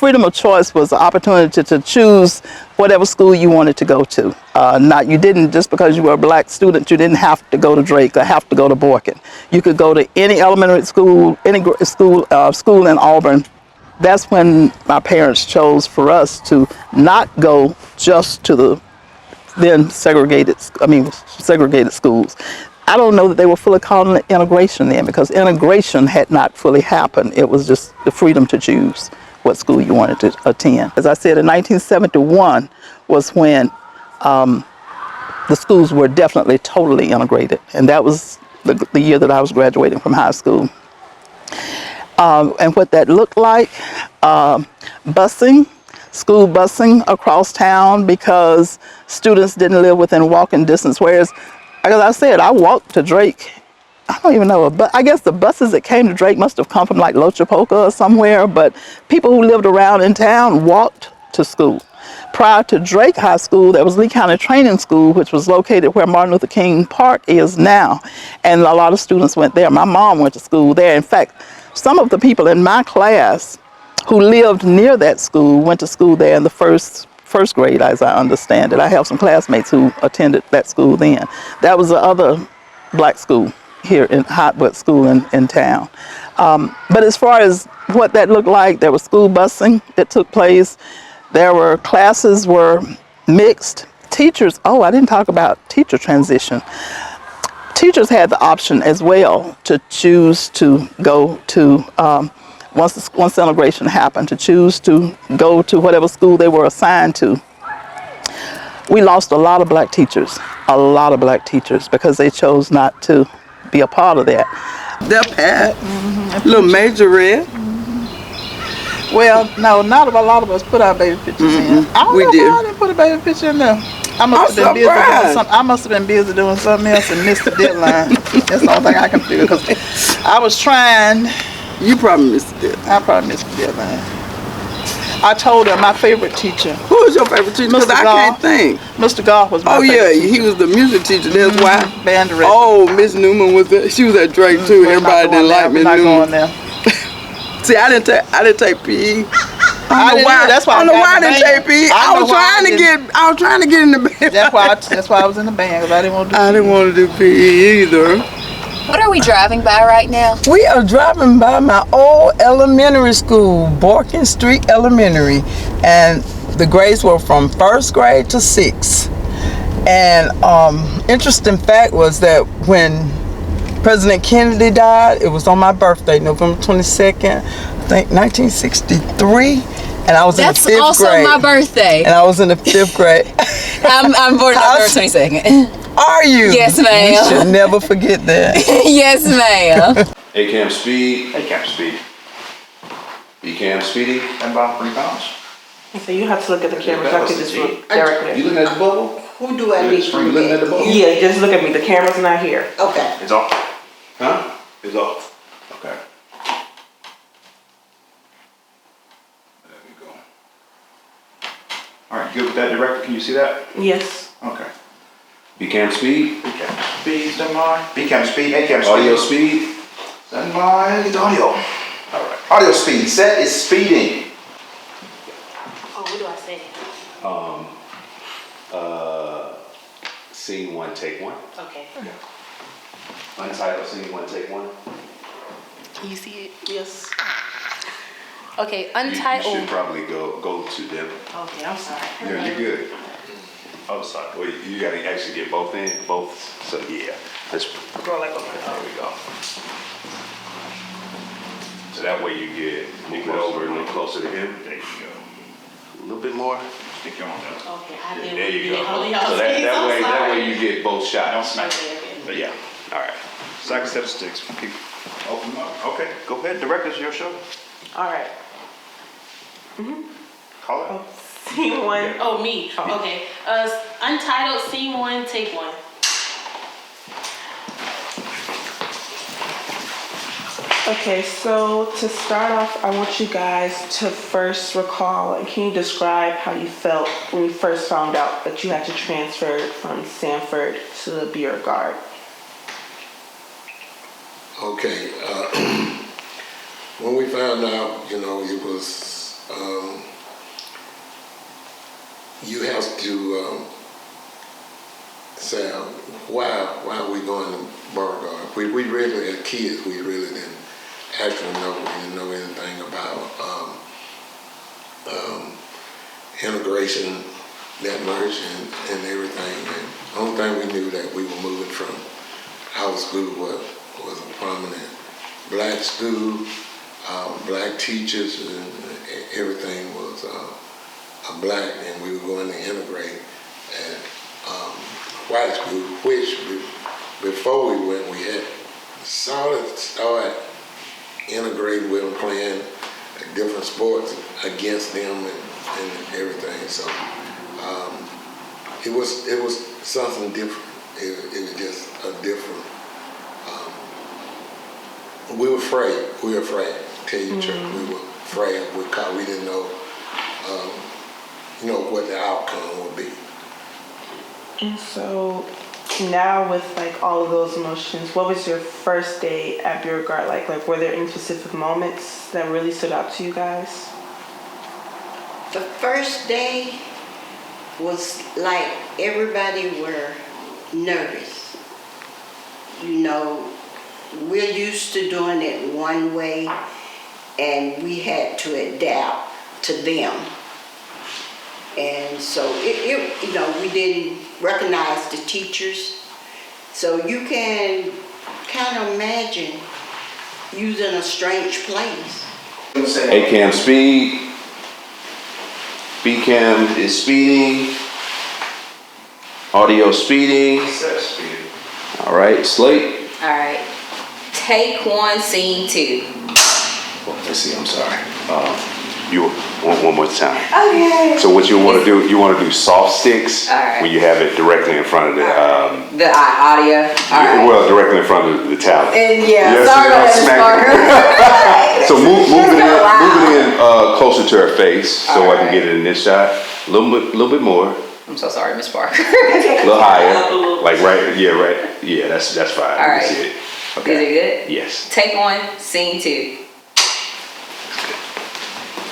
freedom of choice was the opportunity to choose whatever school you wanted to go to. You didn't, just because you were a black student, you didn't have to go to Drake or have to go to Boykin. You could go to any elementary school, any school in Auburn. That's when my parents chose for us to not go just to the then segregated schools. I don't know that they were fully calling it integration then, because integration had not fully happened. It was just the freedom to choose what school you wanted to attend. As I said, in 1971 was when the schools were definitely totally integrated, and that was the year that I was graduating from high school. And what that looked like, busing, school busing across town, because students didn't live within walking distance. Whereas, as I said, I walked to Drake. I don't even know, but I guess the buses that came to Drake must have come from like Lochapoka or somewhere, but people who lived around in town walked to school. Prior to Drake High School, there was Lee County Training School, which was located where Martin Luther King Park is now, and a lot of students went there. My mom went to school there. In fact, some of the people in my class who lived near that school went to school there in the first grade, as I understand it. I have some classmates who attended that school then. That was the other black school here in Hotwood School in town. But as far as what that looked like, there was school busing that took place. There were classes were mixed. Teachers, I didn't talk about teacher transition. Teachers had the option as well to choose to go to, once integration happened, to choose to go to whatever school they were assigned to. We lost a lot of black teachers, because they chose not to be a part of that. Their pat, little majorette. Well, no, not a lot of us put our baby pictures in. I don't know why I didn't put a baby picture in there. I must have been busy doing something else and missed the deadline. That's the only thing I can figure, because I was trying. You probably missed the deadline. I probably missed the deadline. I told her my favorite teacher. Who was your favorite teacher? Because I can't think. Mr. Goff was my favorite teacher. He was the music teacher. That's why. Band director. Oh, Miss Newman was there. She was at Drake too. Everybody didn't like Miss Newman. Going there. See, I didn't take PE. I don't know why. That's why I don't know why I didn't take PE. I was trying to get in the band. That's why I was in the band, because I didn't want to do PE. I didn't want to do PE either. What are we driving by right now? We are driving by my old elementary school, Borkin Street Elementary, and the grades were from 1st grade to 6th. And interesting fact was that when President Kennedy died, it was on my birthday, November 22nd, I think 1963, and I was in the 5th grade. That's also my birthday. And I was in the 5th grade. I'm born November 22nd. Are you? Yes, ma'am. You should never forget that. Yes, ma'am. A-cam speed. A-cam speed. B-cam speedy. And about 3 pounds. So you have to look at the camera. So I can just look directly. You looking at the bubble? Who do I need to You look looking at the at? bubble? Yeah, just look at me. The camera's not here. Okay. It's off. Huh? It's off. Okay. There we go. Alright, good with that, director? Can you see that? Yes. Okay. B-cam speed. B-cam speed, stand by. B-cam speed, A-cam speed. Audio speed. Stand by, the audio. Alright. Audio speed, set is speeding. Oh, what do I say? Scene 1, take 1. Okay. Untitled, scene 1, take 1. Can you see it? Yes. Okay, You untitled. should probably go to them. Okay, I'm sorry. Yeah, you're good. Oh, sorry. Well, you gotta actually get both in, both. So yeah, let's Go like over. there we go. So that way you get move it over a little closer to him. There you go. A little bit more. Stick your arm down. Okay, I did. There you go. So that way you get both Don't shots. smack it. But yeah. Alright. Second step sticks. Keep open them up. Okay, go ahead. Director's your show. All right. Call it. Scene 1. Oh, me. Okay. Untitled, scene 1, take 1. Okay, so to start off, I want you guys to first recall, and can you describe how you felt when you first found out that you had to transfer from Sanford to the Bureau Guard? Okay, when we found out, it was you have to say, why are we going to Beauregard? We really, as kids, we really didn't actually know anything about integration that much and everything. And the only thing we knew that we were moving from our school was a prominent black school, black teachers, and everything was black, and we were going to integrate at white school, which before we went, we had started integrating with them, playing different sports against them and everything. So it was something different. It was just a different. We were afraid. To tell you the truth, we were afraid because we didn't know, what the outcome would be. And so now with like all of those emotions, what was your first day at Beauregard like? Like, were there any specific moments that really stood out to you guys? The first day was like everybody were nervous. We're used to doing it one way, and we had to adapt to them. And so we didn't recognize the teachers. So you can kind of imagine using a strange place. A-cam speed. B-cam is speeding. Audio speeding. All right, Slate. All right. Take one, scene two. Well, let's see, I'm sorry. You one more time. Okay. So what you want to do soft sticks when you have it directly in front of the The audio. well, directly in front of the talent. And Yes, sorry about that, So move it in closer to her face so I can get it in this shot. A little bit more. I'm so sorry, Miss Parker. A little higher. Like right. Yeah, that's fine. All right. That's it. Okay. Is it good? Yes. Take one, scene two.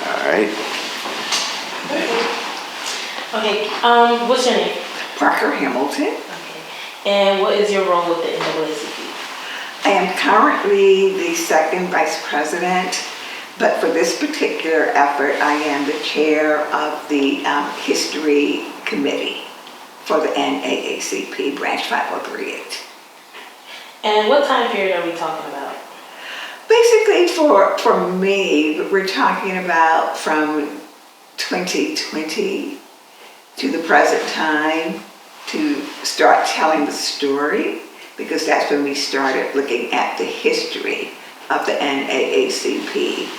All right. Okay, what's your name? Parker Hamilton. Okay. And what is your role with the NAACP? I am currently the second vice president, but for this particular effort, I am the chair of the history committee for the NAACP branch 5038. And what time period are we talking about? Basically, for me, we're talking about from 2020 to the present time to start telling the story, because that's when we started looking at the history of the NAACP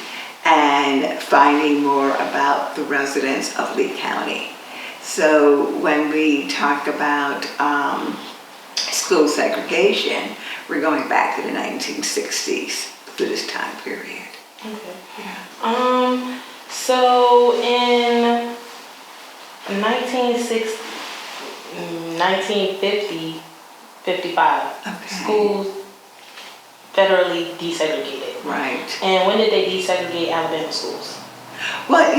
and finding more about the residents of Lee County. So when we talk about school segregation, we're going back to the 1960s for this time period. Okay. Yeah. So in 1950, 55, schools federally desegregated. Right. And when did they desegregate Alabama schools? Well,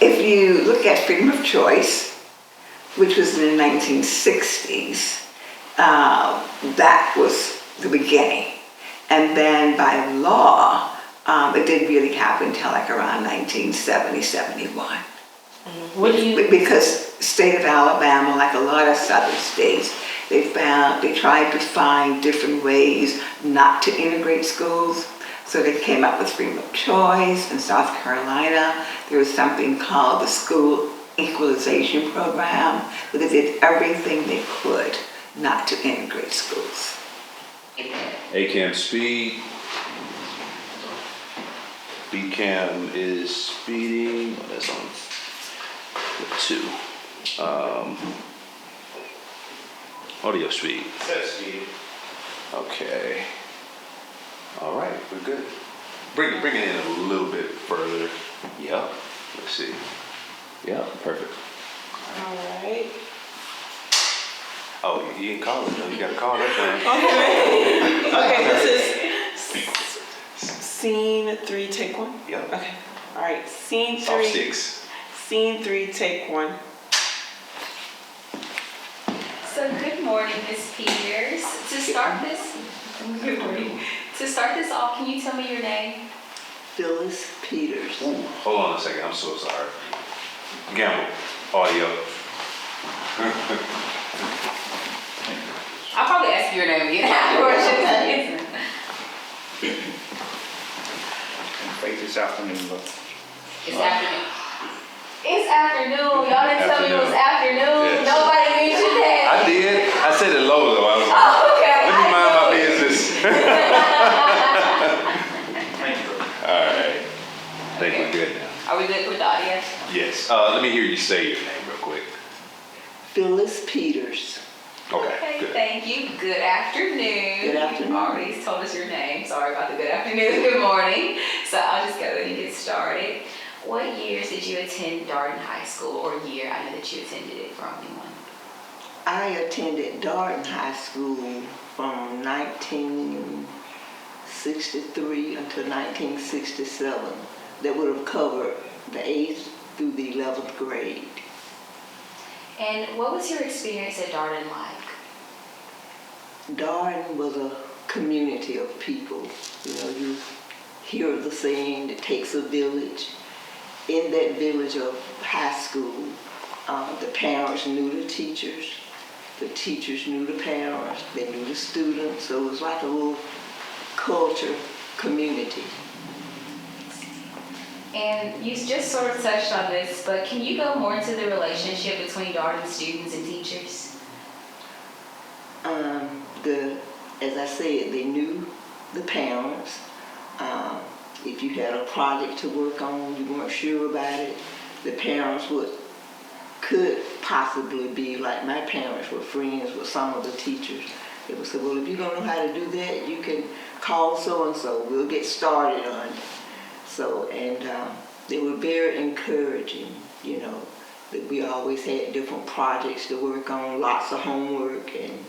if you look at freedom of choice, which was in the 1960s, that was the beginning. And then by law, it didn't really happen until like around 1970, 71. What do you... Because state of Alabama, like a lot of southern states, they tried to find different ways not to integrate schools. So they came up with freedom of choice. In South Carolina, there was something called the School Equalization Program, where they did everything they could not to integrate schools. A-cam speed. B-cam is speeding. Oh, that's on the 2. Audio speed. Set speed. Okay. All right, we're good. Bring it in a little bit further. Yep. Let's see. Yep, perfect. All right. Oh, you didn't call it though. You gotta call that thing. Okay, this is scene 3, take 1? Yep. Okay. All right, scene 3. Soft sticks. Scene 3, take 1. Good morning, Miss Peters. Good morning. To start this off, can you tell me your name? Phyllis Peters. Ooh, hold on a second, I'm so sorry. Gamble, audio. I'll probably ask you your name again afterwards. Faith this afternoon, but It's afternoon. It's afternoon. Y'all didn't tell me it was afternoon. Yes. Nobody mentioned that. I did. I said it low though. I was like, Oh, okay. let me mind my business. thank you. All right. I think we're good now. Are we good with the audio? Yes. Let me hear you say your name real quick. Phyllis Peters. Okay. Okay, Good. thank you. Good afternoon. Good afternoon. You've already told us your name. Sorry about the good afternoon. Good morning. So I'll just go ahead and get started. What years did you attend Darden High School, or year? I know that you attended it from anyone. I attended Darden High School from 1963 until 1967. That would have covered the 8th through the 11th grade. And what was your experience at Darden like? Darden was a community of people. You know, you hear the saying, it takes a village. In that village of high school, the parents knew the teachers knew the parents, they knew the students, so it was like a little culture community. And you just sort of touched on this, but can you go more into the relationship between Darden students and teachers? As I said, they knew the parents. If you had a project to work on, you weren't sure about it, the parents could possibly be, like my parents were friends with some of the teachers. They would say, well, if you don't know how to do that, you can call so-and-so, we'll get started on it. So, and they were very encouraging, you know, that we always had different projects to work on, lots of homework, and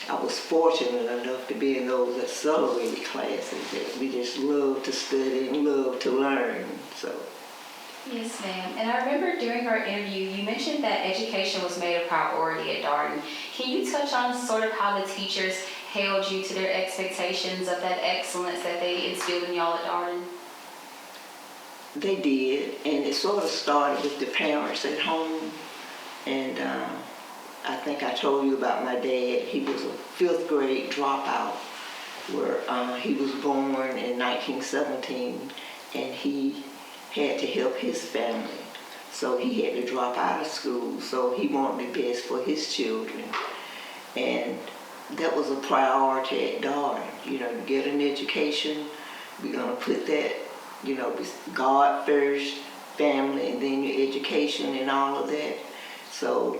I was fortunate enough to be in those accelerated classes that we just loved to study and loved to learn, so. Yes, ma'am. And I remember during our interview, you mentioned that education was made a priority at Darden. Can you touch on sort of how the teachers held you to their expectations of that excellence that they instilled in y'all at Darden? They did, and it sort of started with the parents at home, and I think I told you about my dad. He was a 5th grade dropout, where he was born in 1917, and he had to help his family. So he had to drop out of school, so he wanted the best for his children. And that was a priority at Darden, you know, to get an education. We're gonna put that, you know, God first, family, and then your education and all of that. So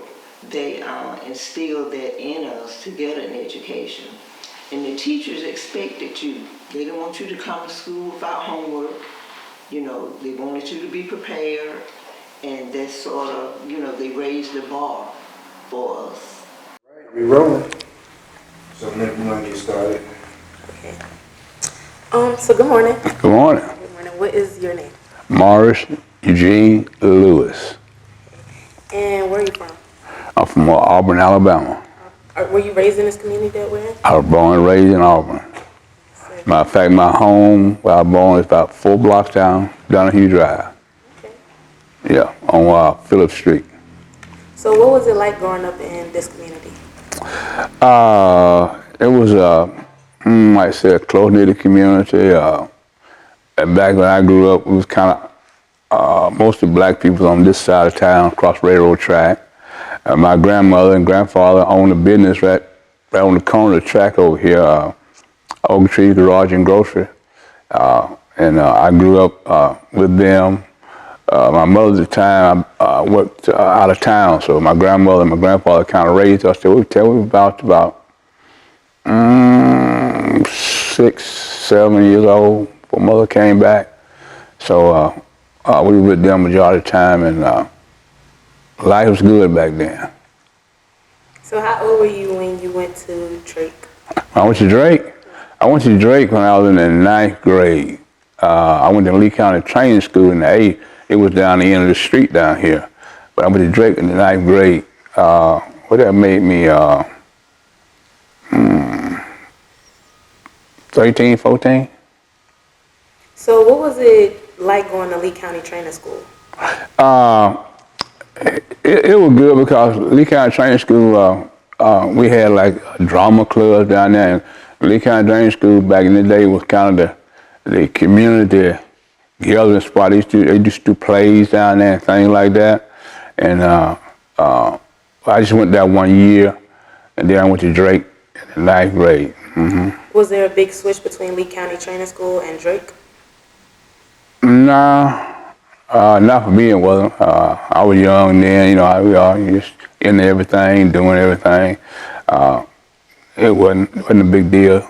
they instilled that in us to get an education. And the teachers expected you. They didn't want you to come to school without homework. You know, they wanted you to be prepared. And that's sort of, you know, they raised the bar for us. Right, we rolling. So maybe we want to get started. Okay. So good morning. Good morning. Good morning. What is your name? Morris Eugene Lewis. And where are you from? I'm from Auburn, Alabama. Were you raised in this community that we're in? I was born and raised in Auburn. Matter of fact, my home where I was born is about 4 blocks down Donahue Drive. Okay. Yeah, on Phillips Street. So what was it like growing up in this community? It was might say a close-knit community. And back when I grew up, it was kind of mostly black people on this side of town, across railroad track. My grandmother and grandfather owned a business right on the corner of the track over here, Oak Tree Garage and Grocery. And I grew up with them. My mother at the time worked out of town, so my grandmother and my grandfather kind of raised us till we were about 6, 7 years old before mother came back. So we were with them majority of the time, and life was good back then. So how old were you when you went to Drake? I went to Drake when I was in the 9th grade. I went to Lee County Training School in the 8th. It was down the end of the street down here. But I went to Drake in the 9th grade. What that made me 13, 14. So what was it like going to Lee County Training School? It was good because Lee County Training School, we had like a drama club down there. And Lee County Training School back in the day was kind of the community gathering spot. They used to do plays down there and things like that. And I just went there 1 year, and then I went to Drake in the 9th grade. Was there a big switch between Lee County Training School and Drake? Nah. Not for me, it wasn't. I was young then, you know, we all just into everything, doing everything. It wasn't a big deal,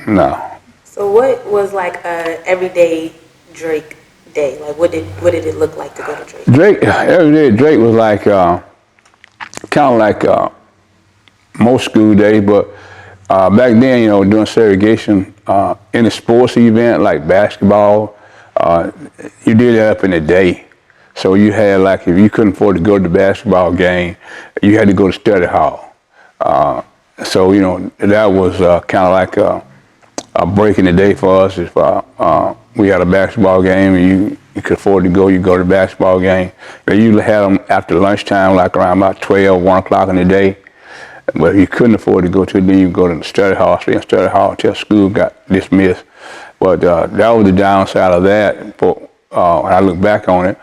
no. So what was like a everyday Drake day? Like what did it look like to go to Drake? Every day Drake was like, kind of like most school days, but back then, you know, during segregation, in a sports event like basketball, you did that up in a day. So you had like, if you couldn't afford to go to the basketball game, you had to go to study hall. So, you know, that was kind of like a break in the day for us. If we had a basketball game and you could afford to go, you go to the basketball game. They usually had them after lunchtime, like around about 12, 1 o'clock in the day. But if you couldn't afford to go to it, then you go to the study hall, stay in study hall until school got dismissed. But that was the downside of that. But when I look back on it,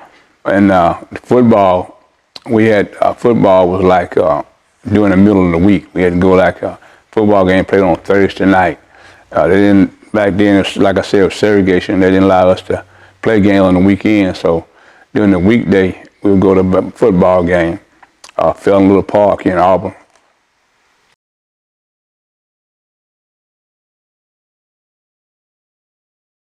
and football, we had football was like during the middle of the week. We had to go like a football game played on Thursday night. They didn't back then. Like I said, it was segregation. They didn't allow us to play games on the weekend. So during the weekday, we would go to a football game. Fell in Little Park here in Auburn.